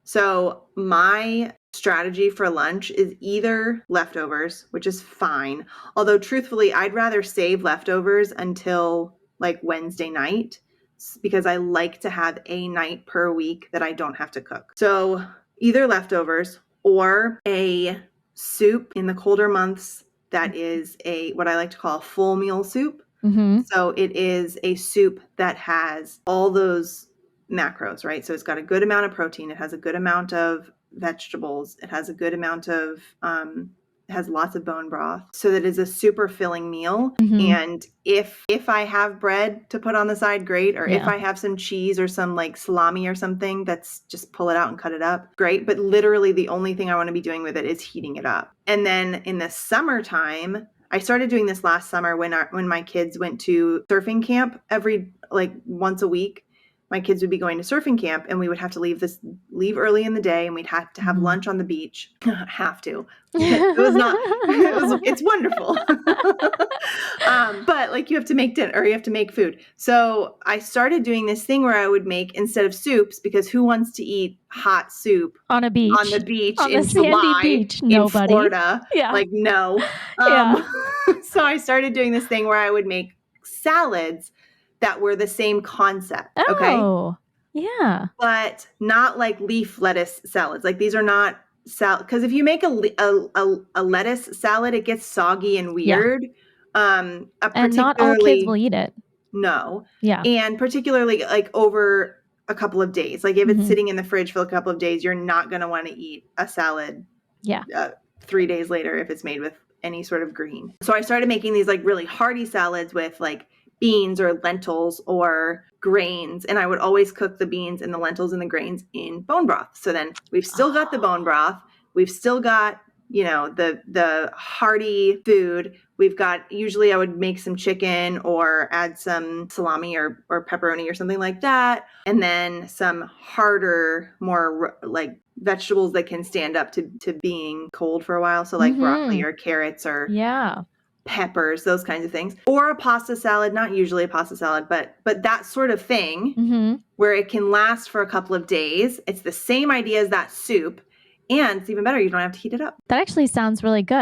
So my strategy for lunch is either leftovers, which is fine. Although truthfully, I'd rather save leftovers until like Wednesday night because I like to have a night per week that I don't have to cook. So either leftovers or a soup in the colder months that is what I like to call a full meal soup. Mm-hmm. So it is a soup that has all those macros, right? So it's got a good amount of protein. It has a good amount of vegetables. It has a good amount of, it has lots of bone broth. So that is a super filling meal. Mm-hmm. And if I have bread to put on the side, great. Or if Yeah. I have some cheese or some like salami or something, that's just pull it out and cut it up, great. But literally the only thing I want to be doing with it is heating it up. And then in the summertime, I started doing this last summer when my kids went to surfing camp once a week. My kids would be going to surfing camp and we would have to leave early in the day and we'd have to have lunch on the beach. Have to. It's wonderful. But like you have to make dinner or you have to make food. So I started doing this thing where I would make, instead of soups, because who wants to eat hot soup on the beach in July beach? Nobody. In Florida? Yeah. Like, no. Yeah. So I started doing this thing where I would make salads that were the same concept. Oh, yeah. But not like leaf lettuce salads. Like these are not salad, because if you make a lettuce salad, it gets soggy and weird. And not all kids will eat it. No. Yeah. And particularly like over a couple of days. Like if it's sitting in the fridge for a couple of days, you're not going to want to eat a salad 3 days later if it's made with any sort of green. So I started making these like really hearty salads with like beans or lentils or grains. And I would always cook the beans and the lentils and the grains in bone broth. So then we've still got the bone broth. We've still got, the hearty food. We've got, usually I would make some chicken or add some salami or pepperoni or something like that. And then some harder, more like vegetables that can stand up to being cold for a while. So like broccoli or carrots or peppers, those kinds of things. Or a pasta salad, not usually a pasta salad, but that sort of thing where it can last for a couple of days. It's the same idea as that soup. And it's even better, you don't have to heat it up. That actually sounds really good.